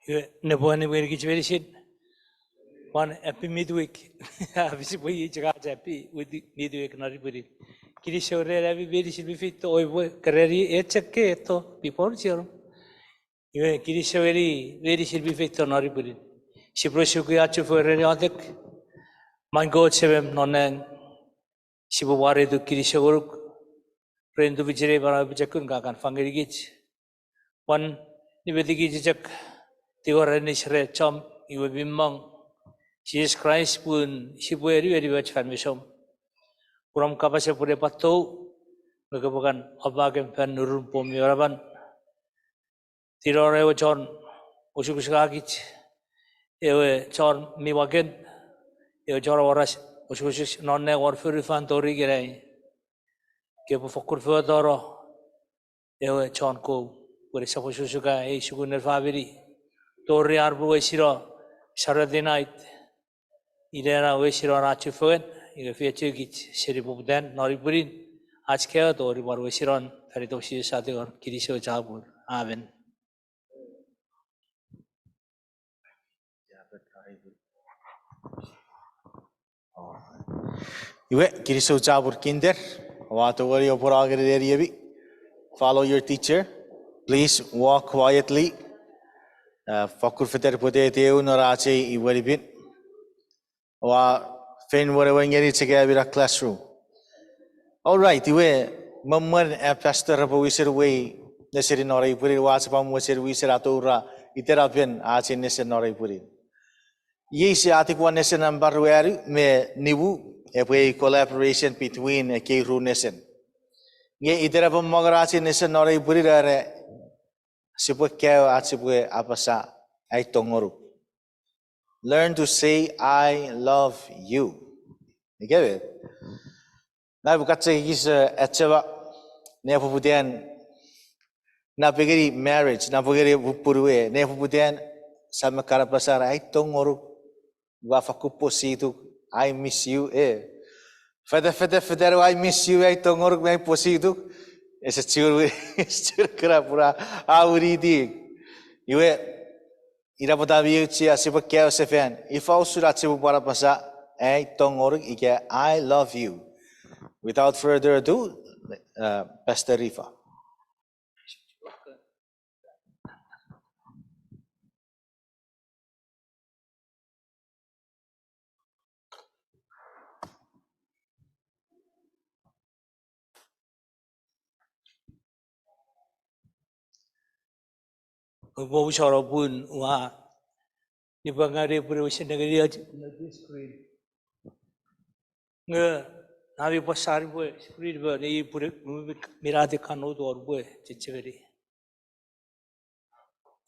Nupwen ni kichweli one happy midweek. Visible happy with midweek nariburi. Kirisho every very should be fit to carry etchake to before zero. Kirisho very should be fit to nariburi. She proshukuachu for ootek. Man God sevem nonen. Shibaware to Kirisho friend to Vijay Barabijakun Gakan Fangerigich. One Nibedigijak. Tigoranishre chom iwe bimong Jesus Christ pun sipwe very much famishom puram kapase pure pato ngebukan abagem fan nurun pom yoraban tirore ochon usukusagich ewe chon miwagen ewe chora waras usukus nonne warfuri fan tori gerai kepo fokur fodoro ewe chon ko pure sapususuka e sukunen family Tori arbu wesiro saradinait idera wesiro rachu fuen iga fiachu gich seribudan noriburin achkeo tori bar wesiron feritoshi sadegon kirisho jabur amen Iwe kirisho jabur kinder wato wari opuragere deriyebi follow your teacher please walk quietly Fakur fitar pote teu narache iwaribin. Wa fen whatever ngeni cheke abira classroom. All right, iwe mamman pastor rapo wisir way neseri norai puri wasapam wisir wisir atura iterapen ache Nessen norai puri. Ye se atikwa Nessen number where me nibu a collaboration between Kaeo Nessen. Ye iterapam magarache Nessen norai puri rare. Sipwe Kaeo at sipwe Apasa ay Tong Ngonuk. Learn to say I love you. You get it? Na bukat sa higis etcheba nepoputan na pagiri marriage na pagiri puruwe nepoputan sa makarapasar ay Tong Ngonuk wafaku posituk I miss you Feder I miss you ay Tong Ngonuk may posituk Ese curi kera pura auridi. Iwe ira potabi uci asipa Kaeo sefen. Ifa usura cipu para pasa Tong Ngonuk ike I love you. Without further ado, Pastor Ifa. Bo choro pun wa ni bangare pure senegari screen nge nabi pasari bo screen bo ni pure mirade kanu dor bo chicheri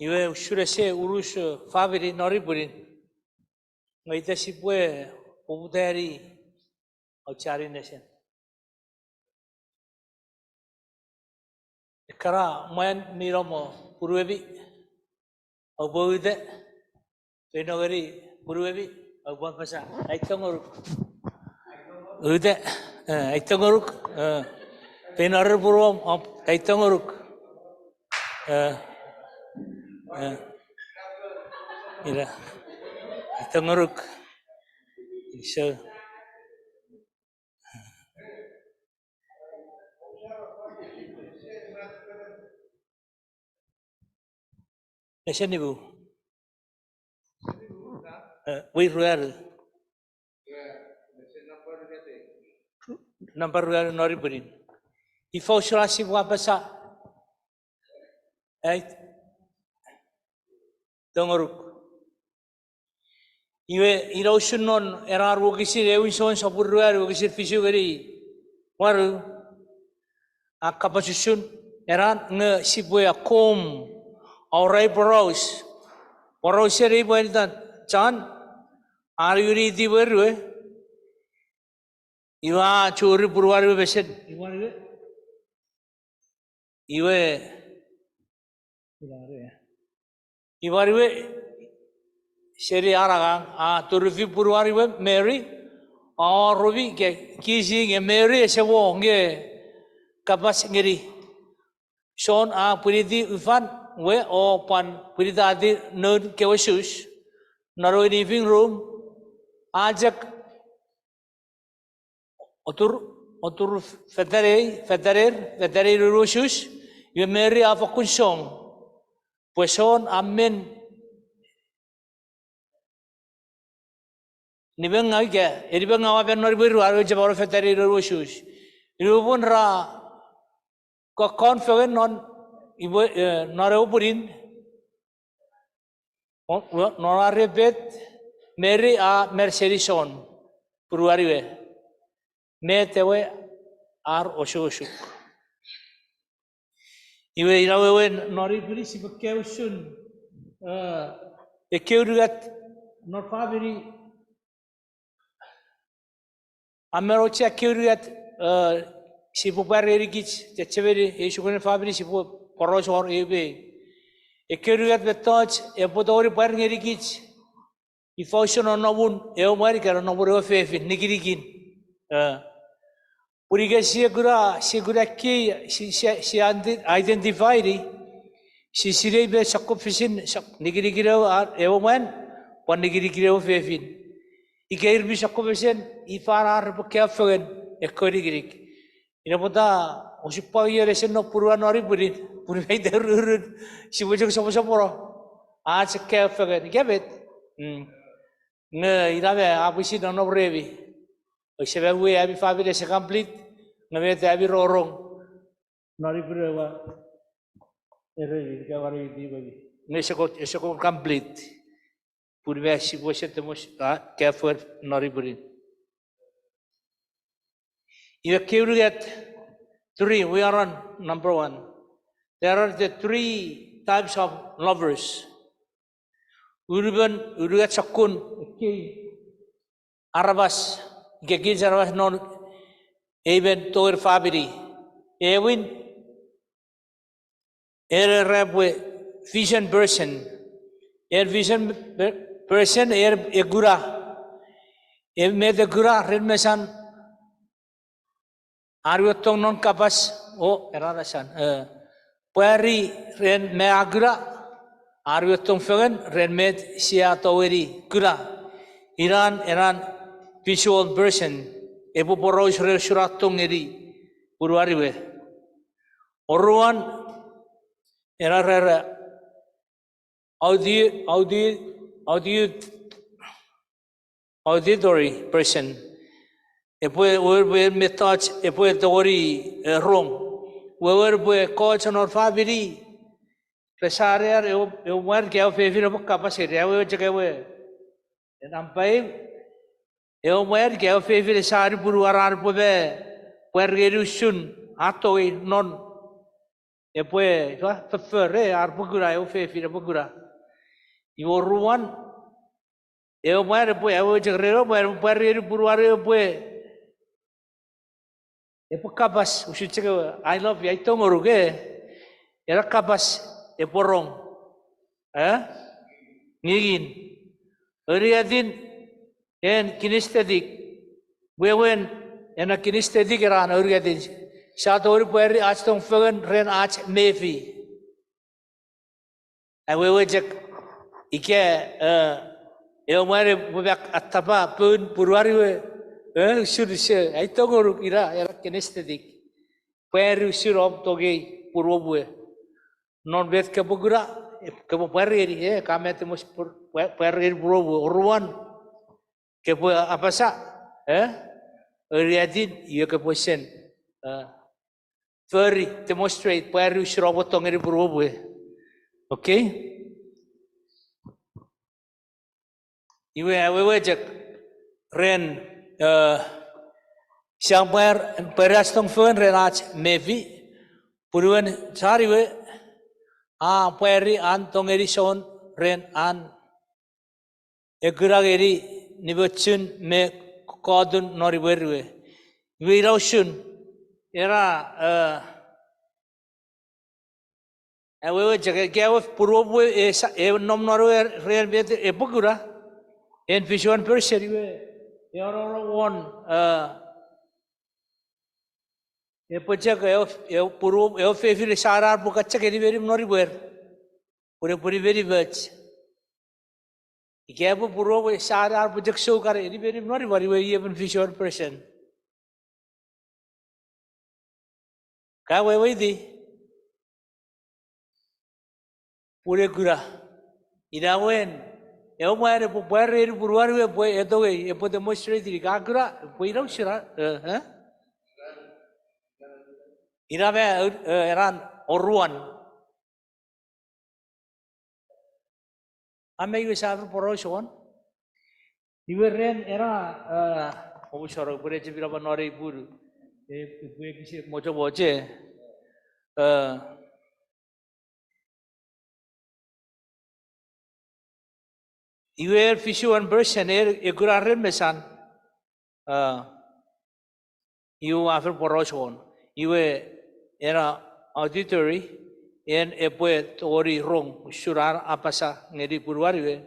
iwe ushurese urus favori noriburin ngaita sipwe obudari ochari Nessen kara man miromo puruebi Oboide, Penogari, Buruevi, Obapasa, Aitongoruk, Ude, Aitongoruk, Penor Burum of Aitongoruk, Aitongoruk. So, Nessen ibu, we rare number rare noriburin. If Oshurasi Wapasa, Tongoruk. Iwe Iroshunon, Erar Wokisir, Ewison, Sapurua, Wokisir Fishugari, Waru, a capacishun, Eran, Sipwe, akoum. Aurai Boros, Boroseri Buendan, Chan, are you ready? Where you are Churi Purwari Besset? You are Seri Aragang, to review Purwari Mary, or Ruby kissing a Mary as a wong, kapas ngeri. Sean Puridi Ufan. we o pan puritadi nun kewasus naro living room ajak otur federer rusus you meri afa kunsong pueson amen nibeng aja eribeng awa ben nor biru aro jabaro federer rusus irubun ra ko konfegen non ibu naro purin nora bet meri a mercerison puruariwe metewe ar oshosuk iwe irawe nori puri sibakeusun ekeurugat nor fabiri ameroche ekeurugat sipu parerigich techeveri Sukunen fabiri sipu porosor ebe ekeurugat betoch epodori parerigich ifausun onobun eomari karo noburo fefi nigirigin Puriga segura que se identify si sirei be sakofisin nigirigireu eoman pon nigirigireu fefin ikair bi sakofisin ifarar bekefen ekorigirik ina pota usipa yeresen no puruan ori purin purai derurun si bojok sopo-soporo sekefen gebet nge irabe abisi no brevi Sebe we abi family se complete ngabe te abi rorong nari prewa ere ke wari di bagi ne se ko complete purve si bose temos ke for nari burin you get three we are on number 1 there are the 3 types of lovers urugat sakun arabas Gagil sarwas non even tour family. Ewin rapwe vision person. Vision person egura. Me the gura red mesan arwetong non kapas o erarasan. Puari ren me agura arwetong fengen ren med sia toweri gura. Iran visual person epo poros suratong eri puruariwe oruan era auditory person epo we metach epo tori wrong we coach on family pesariar eu war que eu fez vir capacete eu cheguei nampai eu mer que eu fez vir sari puruarar pobe pergerusun atoi non epoe fefere arbugura eu fez vir arbugura e o ruan eu mer poe eu chegrero pergeru puruar poe epo kapas usu chega I love you Tong Ngonuk era kapas eporong ngigin Oriadin en kinesthetic wewen en kinesthetic ran oriadin satori peri astong fengen ren ach mefi wewe jek ike mare bubak atapa pun puruari we surse Tong Ngonuk ira era kinesthetic peri surob toge purwobue non bet ke bugura ke peri kamete mos peri purobu ruan que apasa oriadin iyo ke posen very demonstrate paru shrobotong eri buruwe okay iwe jak ren siangpar perastong fen renach mevi puruan sariwe peri antong eri son ren an egurageri nibotsun me kodun noriwerwe wirausun era wewe jaga gawe purwobwe nom norwe real bet epugura en vision perseriwe era one epojaga purwob fefile sarar bukacca geri verim noriwer puri very much. Ikabu puro sara project show kare ini very not very even visual person. Kau di pure gura. Irawen. Eu mare po pare puruar we po eto we e po demonstrate di kagura po irau sira Irawe eran oruan. Ame iwe sabar poroshon. Iwe ren era obusoro pure je biraba nore buru. Iwe kisi mojo boje. Iwe fishu one person egura ren mesan. Iwe after poroshon. Iwe era auditory en epoe tori rong surar apasa ngeri purwariwe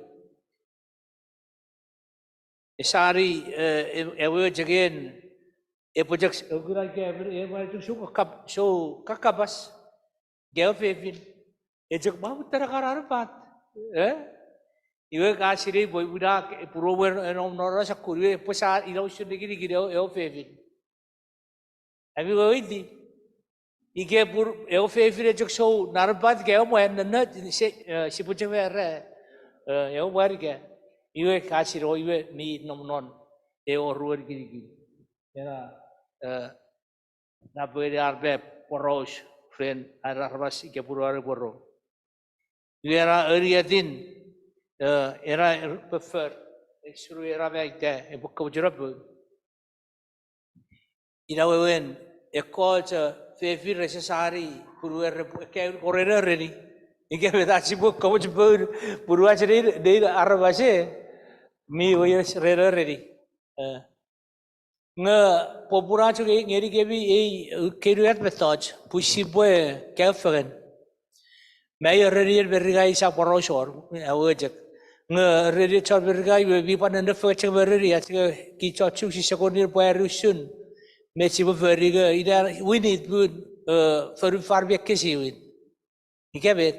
esari ewe jagen epojak gura ke ewe tu so kakabas geofevin ejak babu terakarar pat iwe kasiri boy budak purower enom nora sakuriwe posar ilo sudigi giro eofevin abi goidi Ike pur eu fevire jok show narbat ke eu moen na si puche vera eu war ke iwe kasiro iwe mi nom non eu ruer gigi era na bere arbe poros friend ara rabas ike pur ar porro iwe era eriatin era prefer extru era baita e bukka jurab ina wen e culture Fevi resesari puruer kayak korena reni. Ike betasi bu kamu jemput puruan sendiri dari arabase mi wayar rera reni. Nge popura juga ngeri kebi keruat betoj pusi boy kafen. Maya reni bergai sa porosor awajak. Nge reni char bergai bi panen defek berri aja kicau cuci sekonir boy rusun. Messi beveriga ida winit bud for far back ekisiwin. Ikebet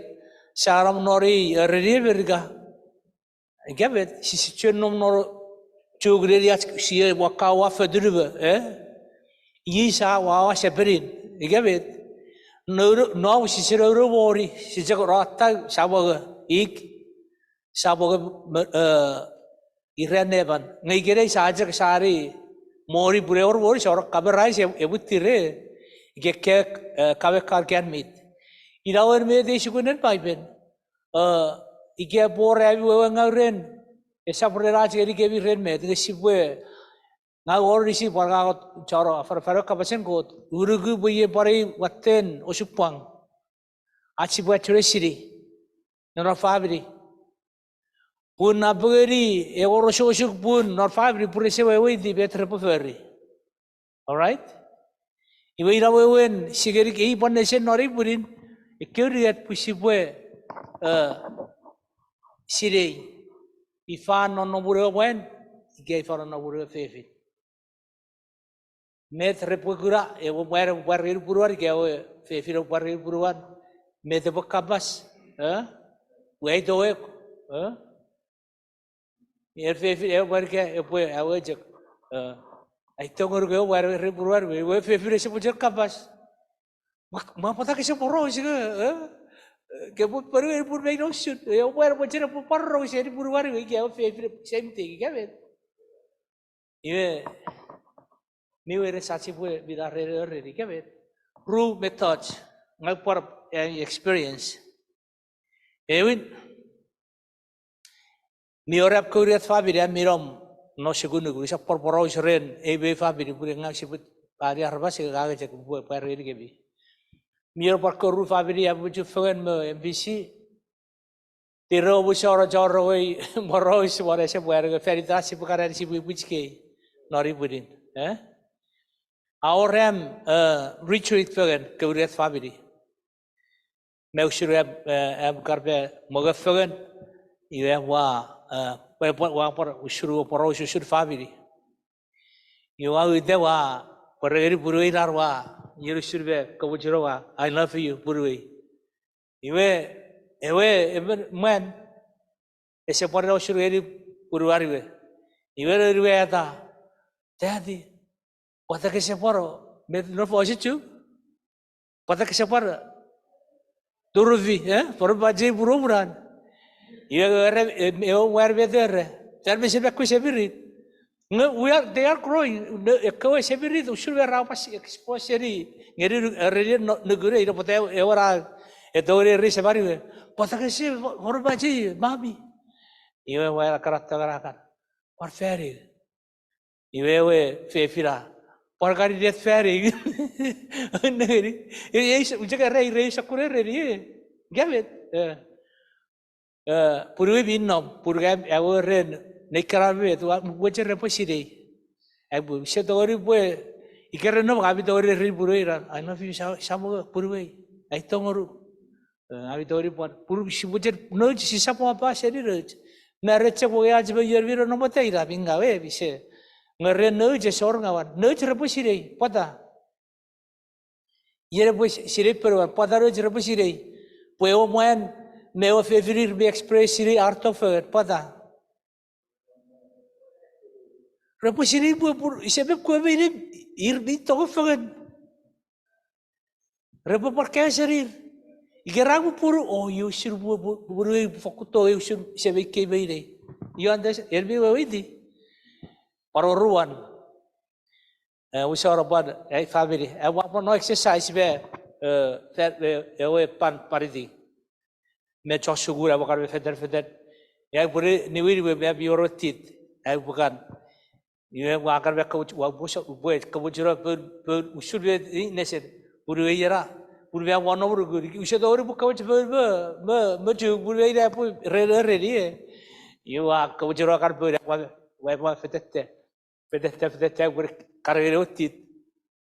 saram nori rerir beriga. Ikebet si cennom nor cugre ya si wakawa fedruba Isa wawa seperin. Ikebet no si seroro wori si jago rata sabaga sabaga ireneban. Ngigere sajak sari Mori pureur wori seorang kabar rai se ebutire ike kabe karkian mit. Irawan me de sukunen paipen. Ike bore abi wengaren. Esa purera ceri kebi ren me de sipwe. Ngawor risi parga coro far kapasen kot. Urugu buye pare waten osupang. Aci buat curesiri. Nora fabri. Pun aberi eworososuk pun nor fabri pure sewewe di better puferi. Alright? Iwe irawewen sigeri kei panesen nori purin ekuriat pusibwe sirei. Ifa nonom bure wen ige ifa nonom bure fefi. Met repugura ewo mer barir buruar ge fefi ro barir buruan met bokabas wei doek fefi eu barke epoe awajak ai tongor ge war ribuar we fefi rese pujer kapas ma pata ke se porro se ke put paru pur be no shoot eu war pujer porro se ribuar we ge fefi same thing ke bet iwe mi we resachi pu bidar re ke bet ru method ngai por experience ewin Mi orap kuriat fabiri mirom no segunu guri sa porporo seren ebe fabiri pure ngang sibut pari arba se gaga cek bu pari ri gebi mi orap koru fabiri abu ju fengen me MBC tiro bu soro joro we moro is wara se buar ge ferita si bukara si bu buchke nori budin Auram retreat fengen kuriat fabiri meu suru ab karbe moga fengen iwe wa wa por usuru poro usur family you are with wa poreri purui narwa yiru surbe kobujiro wa I love you purui iwe ewe men ese por o shuru puruari we iwe riwe ata tadi pata ke se poro me no fo situ pata ke se poro duruvi por baje bururan iwe eu war vedere terme se be se biri they are growing ko se biri shuru ra pas exposure ngeri re negure ira pata ewara edore re se bari we pata ke se por baje mami iwe wa karatta garakan por feri iwe fefira por gari det feri neri ujaga rei sakure rei gavet purwe binnom purgam ewe ren nekarabe tu wajar reposide abu sedori bue ikere no gabi dori ri purwe ran ana fi samu purwe ai tongoru abi dori pon purwe sibujer no sisa po apa seri roj merece boy aja bayar no mata ira bingawe bise ngere no je sor ngawan no reposide pada yere bus sire perwan pada ro reposide pueo moen meu feverir be express sire art of pada reposide bu isebe ko be ir bi to fengen repo por que serir igeragu puru oh you should buru fokuto you should sebe ke beire you understand elbi widi paruruan usara bad family what no exercise be that we pan paridi me chosugura bakar feder ya buru niwiri we be biorotit bukan you wakar be coach wa buso buet kabujura usul be nessen buru yera buru be one over good usha dori bu coach me ju buru yera pu re you are kabujura kar be wa fetette buru karere tit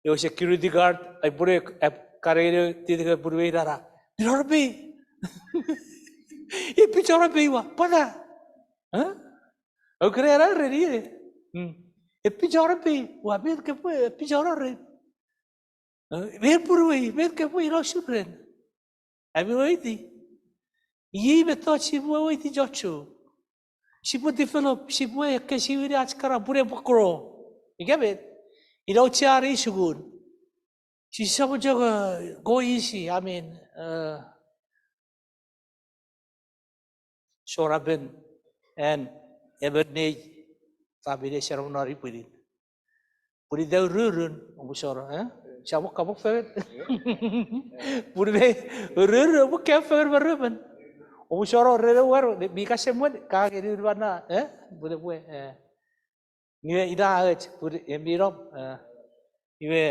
you security guard I buru karere tit buru yera dirbe e pichora be wa pada o creare re e pichora be wa be ke pichora re ver purwe ver ke pui ro shukren abi oiti yi beto chibu oiti jochu chibu develop chibu ekisiwin achkara pure pokro igabe iro chari shugun chisabu jaga go easy I mean soraben and eberne family ceremony puri deu rurun obusora siamo kabuk fer puri rurun bu kefer berben obusora rere war bika semut ka geri wana bude bue niwe ida puri emirom niwe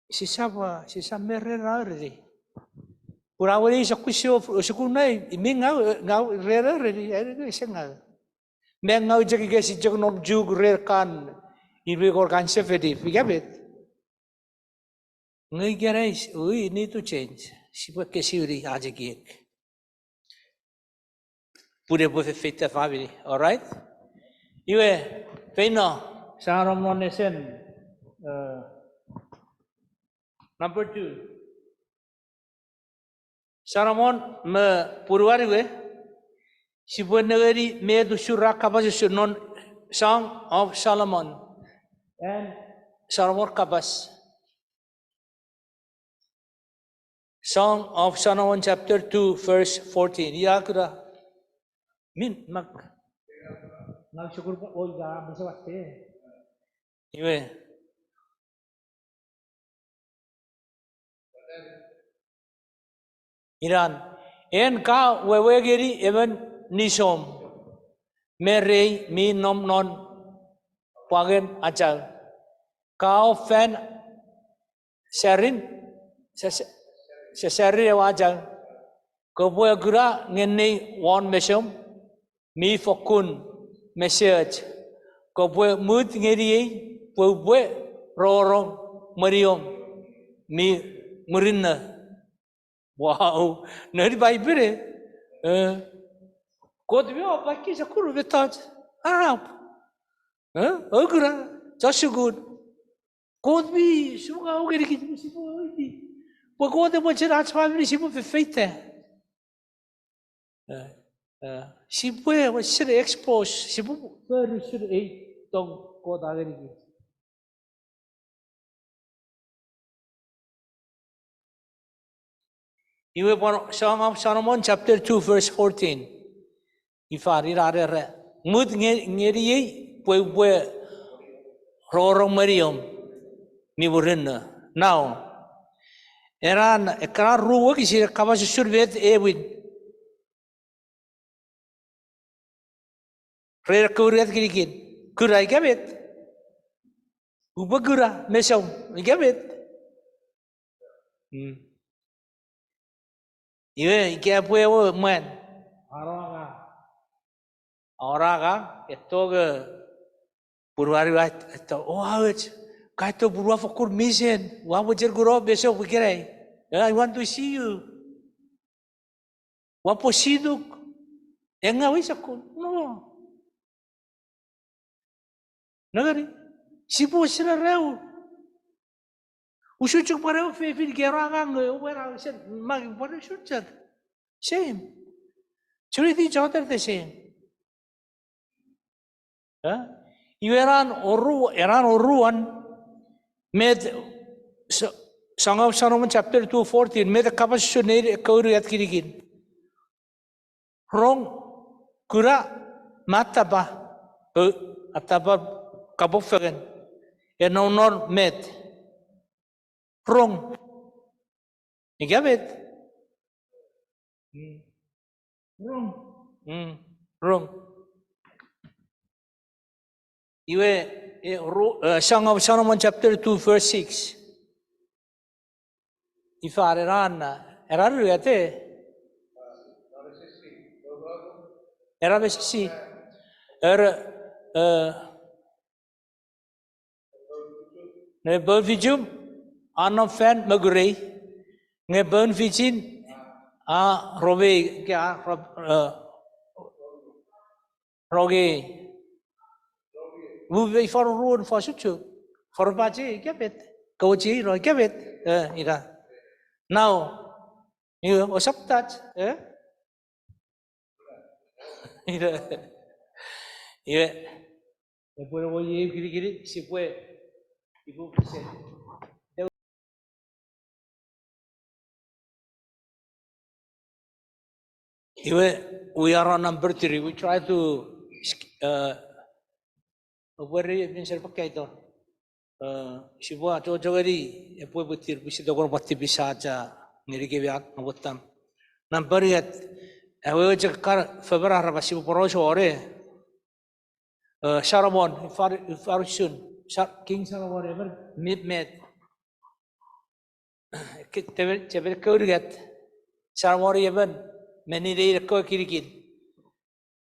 sisa merre rare purawari sakusio sukunai ngau rere rere sengal mengau jagi gesi jagnom jug rerkan ibe organ sefedi figabet ngai gerais we need to change sipwe kesiri ajek pure bo feita family all right iwe peino saram no Nessen number 2 saramon me purwari we sipwe negeri me dusura kapas non Song of Solomon and Solomon kapas Song of Solomon chapter 2 verse 14 ya kuda min mag syukur po ol ga besawate iwe Iran en ka wewegeri even nisom merei mi nom non pagen achal kau fan serin seseri wajal Kopwe gura ngeni one mesom mi fokun message Kopwe mut ngeri pwapwa rorong mariom mi murino wow nari Bible kodvio baki sakuru betaj arab ogura jashugun kodvi suga ogeri ki sipo iti pagode mo chira family sipo feita sipwe was should expose sipu very should eat tong ko dagari. Iwe Song of Solomon chapter 2 verse 14. Ifari rare mud ngeri pwapwa rorong marium ni murino. Now eran ekran ruwa kisi kapas survet ewin. Rare kuret kirikin. Kurai kabet. Ubagura mesong kabet. Iwe ikapwe wo man. Oraga etoge purwari wat eto awet kaito purwa fokur mission wa wajer guro besok bikirai. I want to see you. Wa posituk enga wisakun no. Nagari sipo sila reu. Usuchuk pareu fefil geragang wera sen mag paru suchat. Same. Treat each other the same. Eran oruan made Song of Solomon chapter 2:14 made a kapas sunir kauri at kirigin. Wrong kura mataba ataba kabofegen and no met wrong. You get it? Wrong. Wrong. Song of Solomon chapter 2 verse 6. If I ran, Erabesi, Nebelvijum, Anna fan Maguri, Nebelvijin, Robe, Roge. Move for a road for Suchu, for a baji, get it, Koji, or get it, Now, you was up that, eh? Yeah. Put away, you get it, sipwe. We are on number 3. We try to worry in Serpakaito. Shibua Jogari, a poor butir, which is the one what Tibisaja, Nirigiak, Novotam. Number yet, I will check February Rabasibu Porosho or Sharamon, Farshun, King Saramon ever met. Chevel Kurigat, Saramori even, many days a Kokirikin.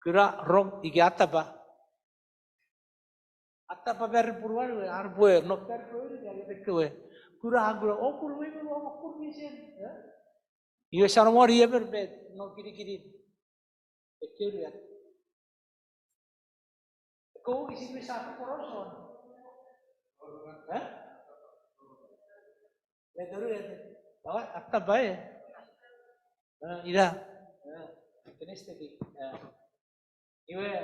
Kura Rong Igataba. Atapa very poor, our boy, not very poor, Kuragro, oh, poor women, oh, poor mission. You are more ever bed, no kitty. A curious. Go is in the Saka Corrosion. Ataba, Ida, Kinesthetic. You were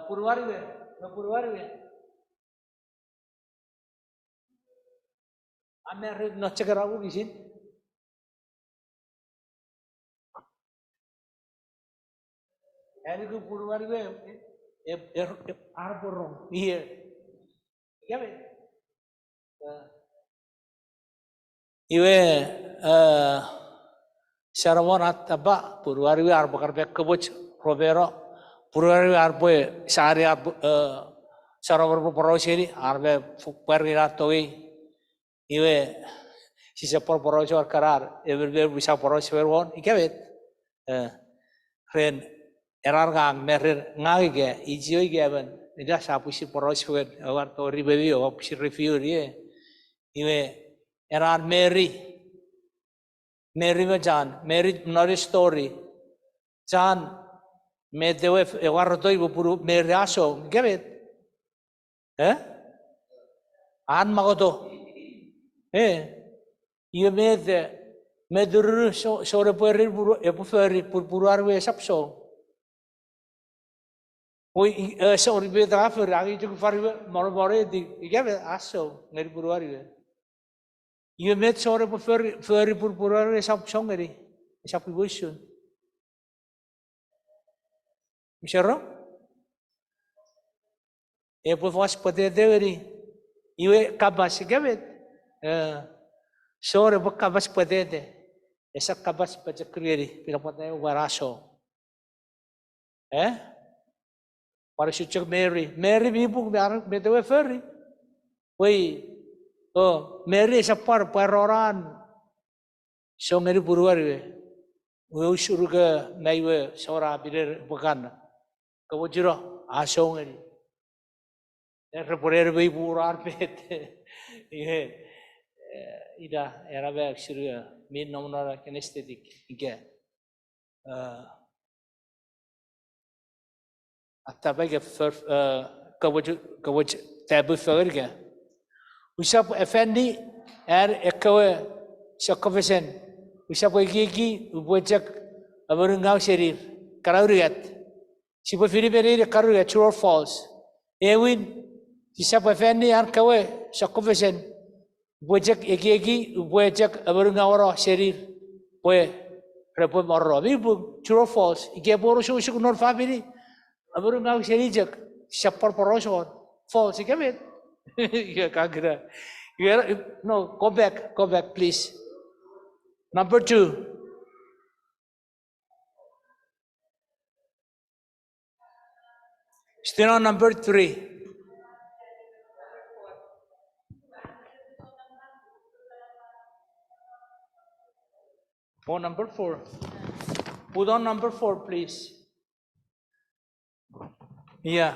Purwari, no Purwari. I'm married, not check out, is it? Eric Purwari, Arbor here. Give it. You Saramon at Taba, Purwari Arbor Bekobuch, Robero, Purwari Arboy, Sari Saramor Poroseri, Arbe Pueratoe. You she's a Porosho or Karar, everywhere we saw Porosho one, he gave it. Friend. Erargang merer ngage ijoi gaben ida sapusi porosfuet awar to review of si review ye iwe erar Mary Vajan Mary not story Jan me dewe awar to ibu puru Mary aso gebet an magoto iwe me de Meduru sore pori buru epuferi purpurar we sapso. Oi sore be trafer agi tu fari more di igave aso ngeri buruari we. You met sore puferi purpurar we sapso ngeri sapi wisun. Misero? Epufas potederi. Iwe kapas igave. Sore bu kapas potede. Esa kapas baca krieri pilapatnya waraso. Para sucuk Mary bibuk biar betul ferry. Woi, Mary esa paroran. So ngeri buruari we. We suruh ke naiwe sora bilir bukan. Kau jiro aso ngeri. Reporer we burar pet. Ida era baik suruh min nomor kinestetik ike. Tapi kau tabu ferry. Usap effendi ekwe sakofesen. Usap gigi ubojak abarungau serir karuriat. Siapa Filipina karuriat true or false. Ewin usap effendi kwe sakofesen. Ubojak gigi ubojak abarungau roh serir. Poe repot marro. Bibu true or false. Ike boros usuk nor family. Abarungau serijak siapa poroson false. Ike bet. Yeah, kagra. No, go back, please. Number 2. Still on number 3. Oh, number 4. Put on number 4, please. Yeah,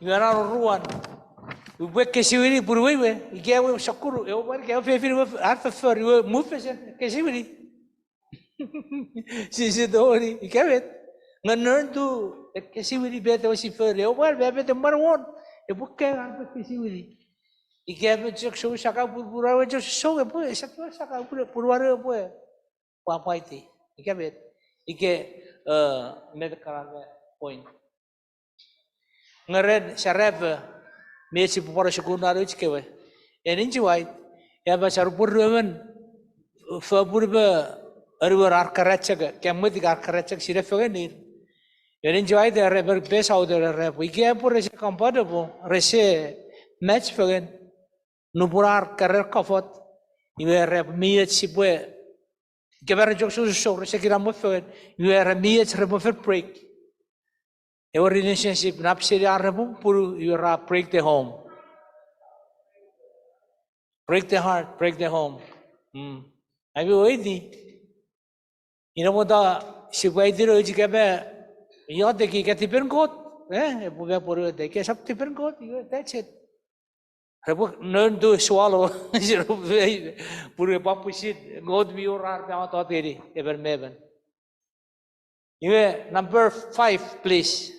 you are on ruan. We ekisiwin buruwe. Ikaw sakuru. Ikaw fefir arfa fer. You move ekisiwin. Sises doori. Ikaw bet. Nganern tu ekisiwin bet o si fer. Ikaw bet number 1. Ikaw arfa ekisiwin. Ikaw bet so saka buruwe jo so po. Saka buruwe po. Pwapwa iti. Ikaw bet. Ikaw medical point. Ngaren sarap. Messi pupara sukunen itu kewe. Enin juai, ya basar purban, fapurba, arwar arkaracak, kemet arkaracak sirap fengen ni. Enin juai dah reber best out dah rep. Ike pun rese compatible, rese match fengen, nupurar karer kafat, iwe rep miet sipwe. Kebar jok susu rese kira mut fengen, iwe rep miet rep mut break. Our relationship napsiri arabu puru you break the home. Break the heart, break the home. Abi oidi. Ina moda sipwe diro jika be yode ki katipen kot. Buga puru de ke sab tipen kot. That's it. Rabu learn to swallow. Puru papusit god vi orar pe ato teri ever meven. You number 5, please.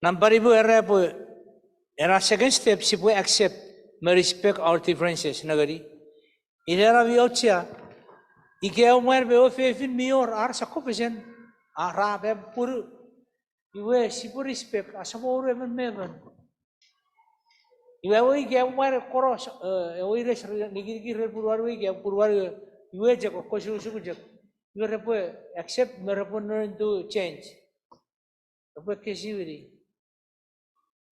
Number ibu era second step si we accept, me respect our differences nagari. Ilera viocia. Ike umar be ofefin mior ar sakofesen ara be puru. Iwe si puru respect asamo ure meven. Iwe ike umar koros iwe res nigiri puruar ike puruar iwe jako kosu jak. Iwe repo accept me repo learn to change. Repo kesiviri.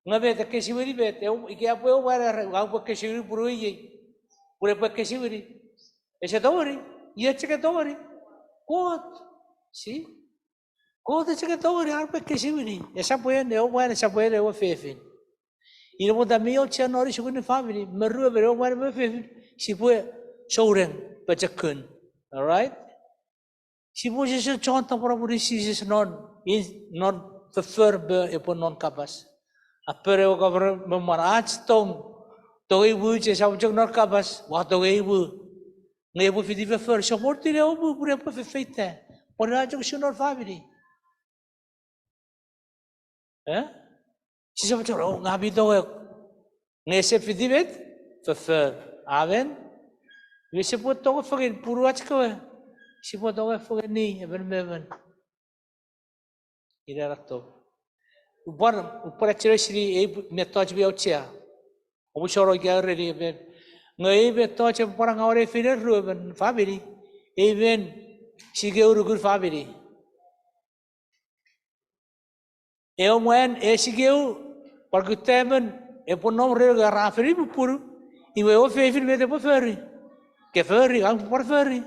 Ngabe ekisiwin bet, ike apa eu era, algo ekisiwin puru iye, pure ekisiwin. Esse doori, ia cek doori, kot, si, kot cek doori, algo ekisiwin. Essa poe eu era, essa poe eu fefin. Ina mo da mio tia nori Sukunen family, meru bero mo era fefin, si poe soren, pecekun, alright? Si poe se conta para puri Sises non verbe epon non kapas. Apere o kabar memaraj tong ibu je sabjak nor kabas waktu ibu ngebu fidi befer supporti le ibu pure apa feita pora jok sunor family si sabjak ngabi Nessen fidivet, verfer. Amen. We support toch fengen punuwach ko. Support toch fengen ni even. Ida rato. Upar actually metode bi outsia. Obusoro gari ben. Ngai metode parang awre finer ruben family. Even sigeu rugur family. Eu mwen sigeu pargutemen e ponom re garaferi puru. Iwe o fefin mete po ferry. Ke ferry ang por ferry.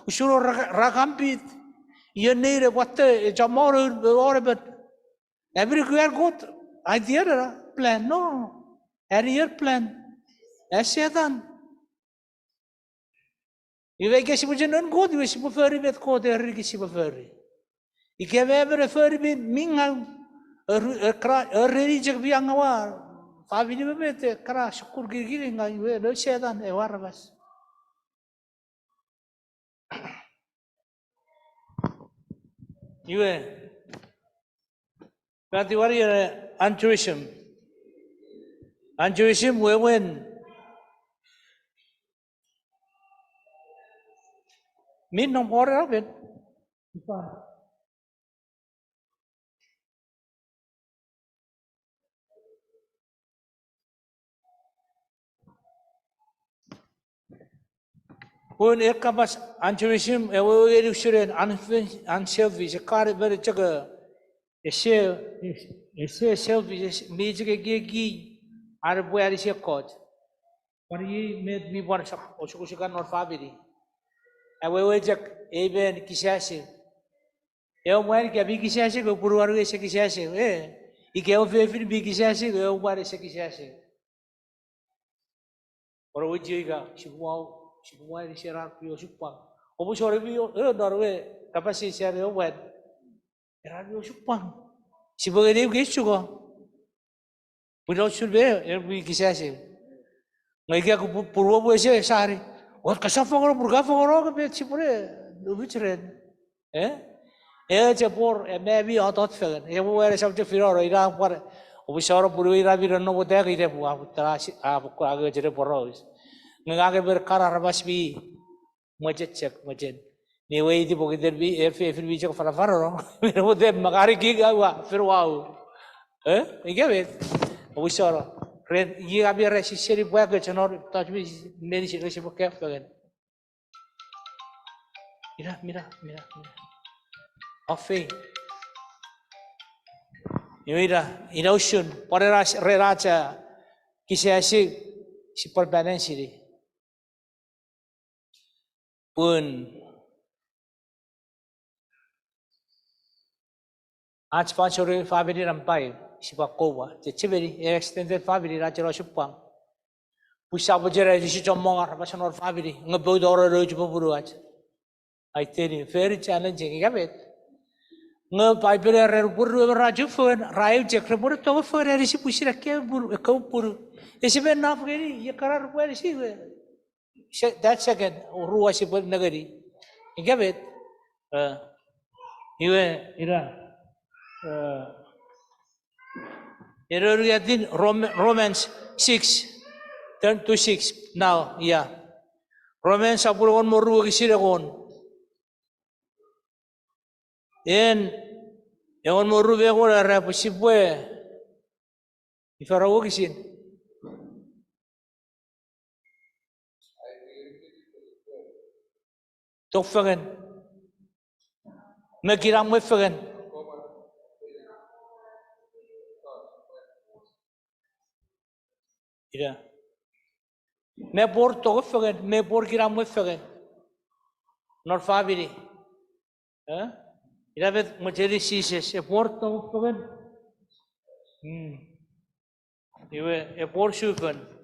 Usuro rakampit. Ye nere watte jamor orbit. Everywhere got idea plan no. Area plan. Setan. Iwe ke sibujen god iwe sibu ferry met ko de ri sibu ferry. Ike ever ferry mit minga riri biang awar. Family bete kara syukur gigi ngai iwe no setan e warabas. Iwe Berarti wari anturism. Anturism wewen min nom ore rabet. Pun kapas anturism ewe eduksuren unselfish kare ber jaga ese selfish me jaga gigi ar buari se coach. Wari med mi bar sak osukusikan nor family. Ewe jak even kisase. Eu mwen que bi kisase ko puruaru ese kisase e que eu vejo bi kisase eu mwen ese kisase. Ora hoje ga sibuau ese rar pio supang. Obo sore bio darwe kapas ese eu mwen. Rar pio supang. Sibuau ele que isso go. Pulau surbe eu bi kisase. Ngai que ko puruaru ese sari. Ora kasafang ro burgafang ro ke sipure do bichren. Cepor maybe otot fengen. Emu era sabte firoro ira por obisoro puru ira bi ranno bote ke ire buah putra aku age jere poros. Ngage ber karar basbi mojet cek mojen. Ni wei di bogider bi ef bi cek fara faro. Mir bote magari giga wa firwau. Igabe obisoro ren giga bi resi seri buah ke chenor tajbi meri seri se boke fengen. Mira. Ofe. Ira ocean para reracha kisah si perbalance ini. Pun आज 5 family rampai si Kopwe. Jadi very extended family raja rosupang. Pusat berjaya di si Chomong Family family ngebuat orang roju punuwach. I tell you very challenging. Kan? Nge Bible puru raju fun rayu jekre puru to fun eri si pusira ke puru kau puru. Esi ben naf gini ye karar puru esi that second ruwa si pun negeri. Kan? Iwe ira. Lihatin Romans 6 turn to 6 now yeah. Romans 10 moru kisira kon. Yang moru be ko ra sipwe. Ifarawo kisin. Tok fengen. Mekiram we fengen. Ida. Me por tok fengen, me por kiram we fengen. Nor family. Ida bet mojeri Sises e por tok fengen. Iwe e por sufen.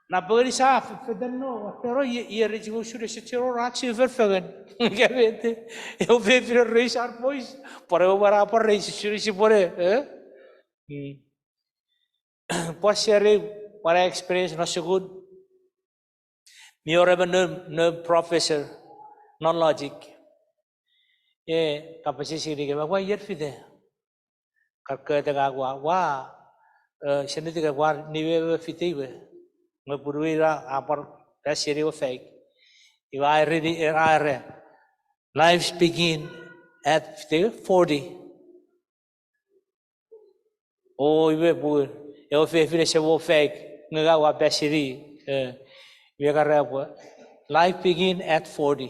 Na beri sa fedeno pero ieri go sure se tiro rachi verfegen. Gavete. Eu ve vir reis arpois para o bara para reis sure se pore, Pode ser para experience no segundo. Meu no professor non logic. Kapasisi ni ke ba ier fide. karkete gagwa wa senete gagwa niwe fitiwe ngapuruira apar kasiri wa fake iwa ready erare lives begin at 40 oh iwe bu eu fefire se wo fake ngagawa kasiri life begin at 40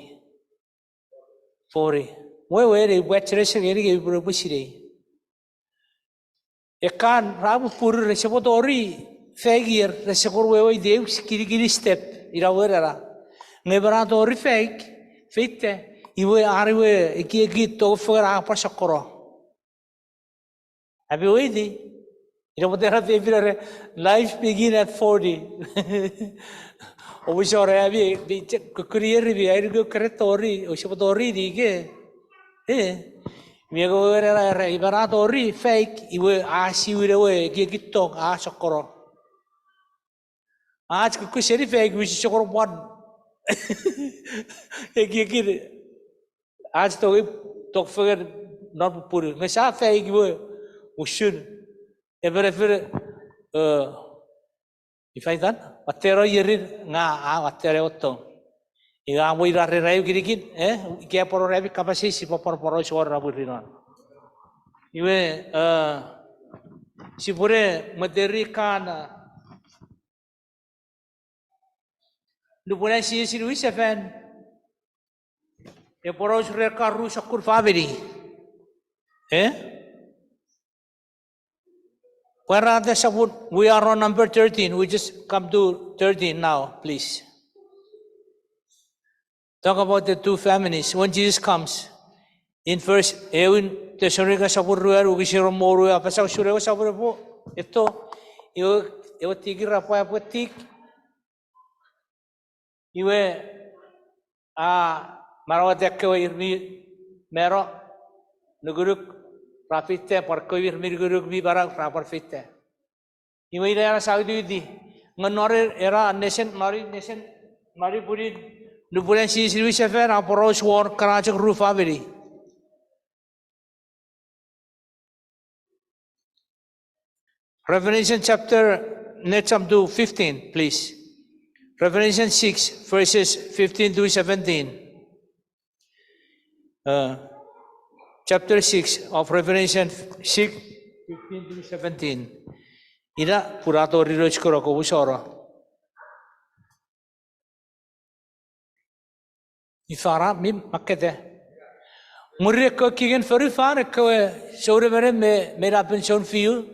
wewe re wetire se geri ge buru busire ekan rabu puru resepodori fegir resepor wewe deus kiri step irawera ngeberatori fake fitte iwe ariwe iki to fera pasakoro abi wedi irawera fevire life begin at 40 obisore abi bi career bi airgo creatori resepodori dige Miego era ibaratori fake iwe asiwire we gigitok a sokoro. Aaj ku seri fake wis sokoro bod. Gigir aaj to tok feger not pur. Mesa fake we usun. Evere ifaitan atero yerir nga a atere otto. Iga mo irare rayo girigin ke poro rabi kapasi si poro suara raburino iwe si pure materi kana nupwen si Luis Seven e poro suara karu Chomong Family where are the sabut we are on number 13 we just come to 13 now please. Talk about the two families. When Jesus comes, in first, Ewin, Tesoriga Saburuer, Ugisiro Moru, Apasa Sureo Saburabo, Eto, Ewa Tigira Pwatik, Iwe Marawateko Irmi Mero, Nuguruk, Rafite, Parkovir Mirguruk, Vibara, Raparfite. Iwe era Saudi, Nganore era Nessen, Mari Purin. Nupwen si Luis Seven approach war Karachak roof family. Revelation chapter let's up to 15, please. Revelation 6 verses 15 to 17. Chapter 6 of Revelation 6, 15 to 17. Ida purato riroj koroko busoro. Ifara mim makete. Murre ko kigen feru far ko sore mere me mera pension fiu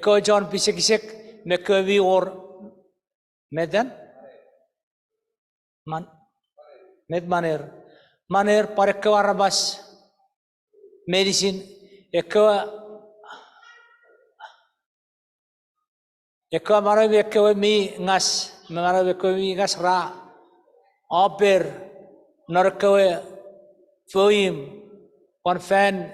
ko John pisek me ko vi or medan man med maner par ko arabas medicine ko mara ko mi ngas ra oper Narkoe Foim on fan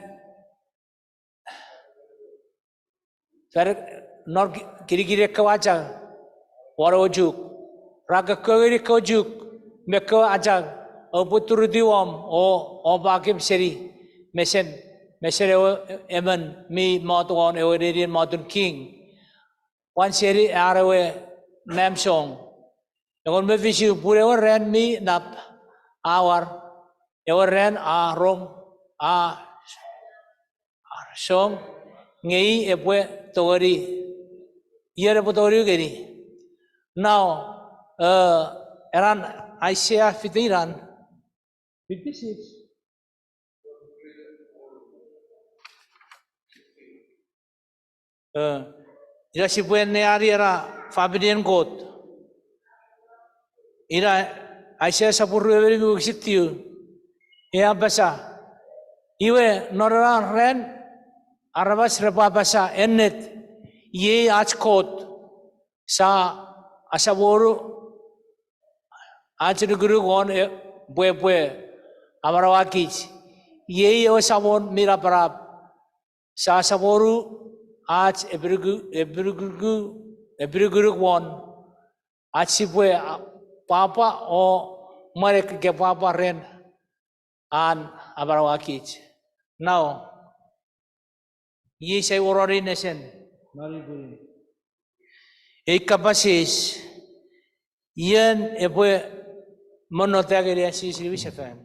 Nor Kirigire Kawaja Warojuk Raga Kogiri Kojuk Meko Ajag Obuturudiwam o Obakim Seri Mesere Eman me Moton Euridian Modern King one Seri Arawe Namsong on me visu Purewa ran me nap our ren rom song ngei epwe tori yere potori geri now eran Isaiah 56 ira sipwe ne ari era Fabian God ira Aisyah sapuru everi bu sitiu, ya Apasa, iwe noran ren, arabas repa Apasa ennet, ye achkot sa asaboru, achiruguru gon pwapwa, amarawakich, ye osabon mira parab, sa asaboru ach ebruguru gon, achipwe Papa o mereka ke papa ren an abarawakich. Now, Ye say orori Nessen. Kapasis. Yen epwe monotagere Sises Vishafen.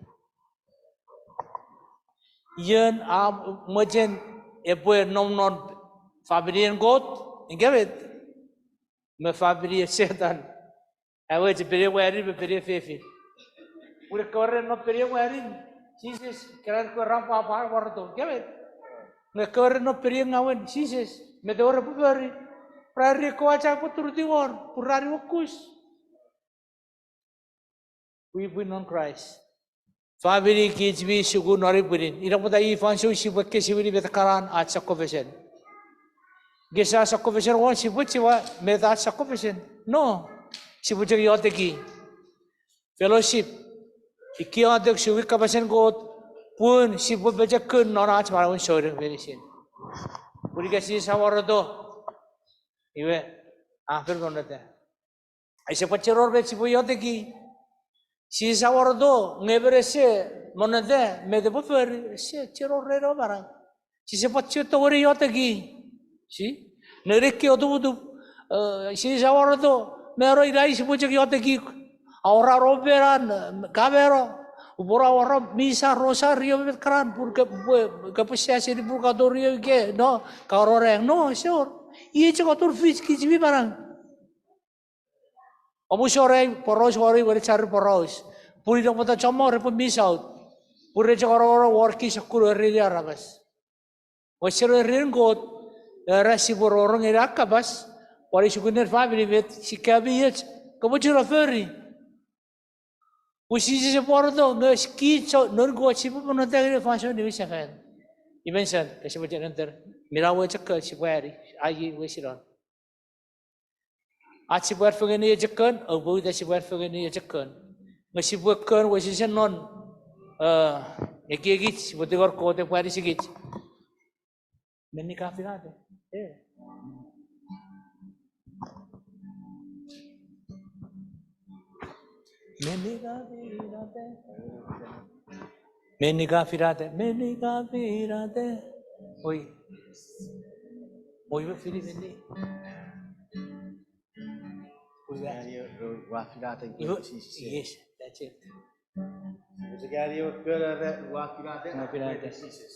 Yen mochen epwe nonom fabrian goat and give it. Me fabri setan. I was a very wary, but very faithful. We corre no very wary. Sises can't go ramp up our water. Give it. Me corre no very now. Sises me the order very. Prairie coacha put through the war. Purari wokus. We win on Christ. Family kids be sugu nori purin. Ira puta ifan so sipwe ekisiwin with karan at sakofeshen. Gesa sakofeshen one sipwe chiwa me that sakofeshen. No. Sipwe yoteki. Fellowship. Iki ootek suwi kapasen got pun sipwe beja kun nona chmarun shore very sin. Puri kasi sawarado. Iwe after gonate. Aise pachero be sipwe yoteki. Si sawarado ngevere se monade me de bufer se chero rero bara. Si se pacho to wori yoteki. Si nereki odu si sawarado mero irai sipwe yoteki. Ahora roberan cabero. Ubora ora misa rosario met kran pur ke posesi di purgatorio ke no karoreng no sure. Ie chego tur fish ki jibi barang. Omu sore poros ori wori char poros. Puri dong pata chomong repo miss out. Puri chego ora worki sakuru ri arabas. Wasero rin got rasi bororong ira kapas. Wari Sukunen family met sikabi yet. Kamu chura ferry. Sises porto no ski so no go chipu no te fashion ni visakan. Imensan kasi mo enter mirawo chakka sipwari ai wesiron. At sipwar fengen ni chakkan o bo da sipwar fengen ni chakkan. Masipwakkan wesisan non ekigit sipotigor ko te pwari sigit. Meni kafirate. Menika firate. Oi. Oi, we fili vendi. Yes, that's it. The Gario good wafirate Sises.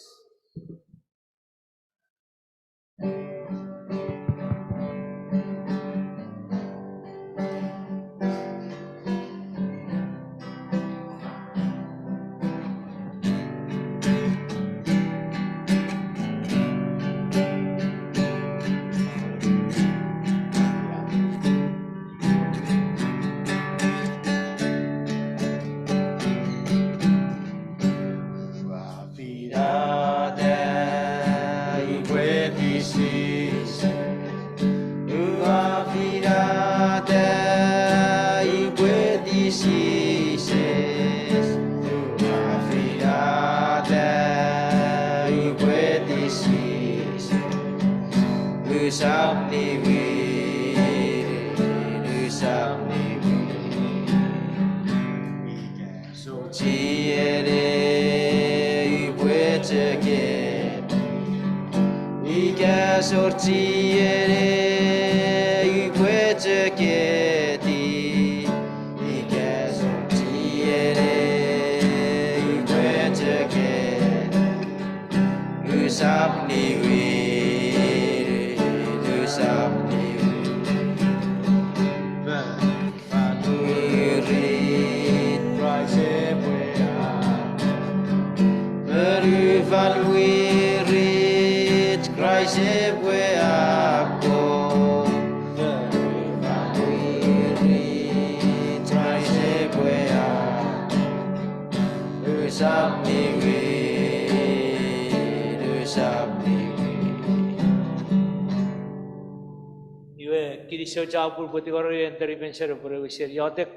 So jabur poti karo enter venture pore visir ootek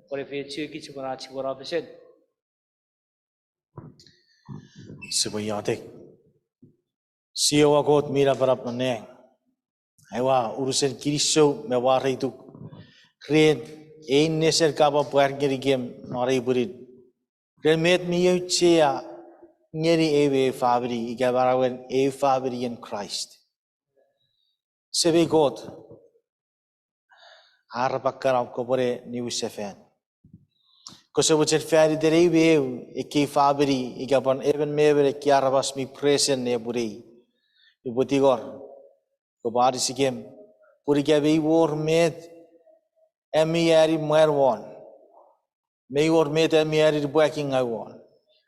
pore fechi ki chibara besen. Sipwe ootek. Siwa got mira barap neng. Aiwa urusan kiriso me warai tu. Kren ein neser kaba puar geri game nori burit. Kren met mi chia ngeni ewe family igabarawen e family in Christ. Sebe God arabakaram kopore new sefen. Kosovuchet feri derewe eki family igaban even mever kiarabas mi present ne buri. Ibutigor kobari sigem puri gabe war med emiari merwan. May war med emiari working I want.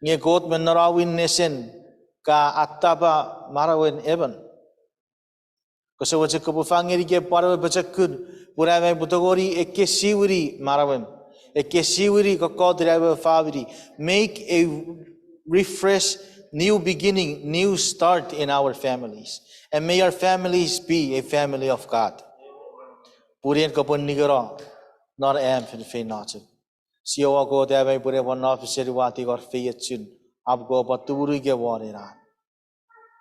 Nge God menarawin Nessen ka ataba marawin even. Kosovuchet kopufangeri ke parawe bacakud purame butogori ekisiwin marawin. Ekisiwin kokodrewe family. Make a refresh, new beginning, new start in our families. And may our families be a family of God. Purian kopun nigero, not am fin not. Siwa go there pure one officer wati or fayetun. Abgo baturi ge warina.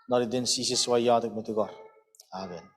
Not in Sises wa yadik mutigor. Amen.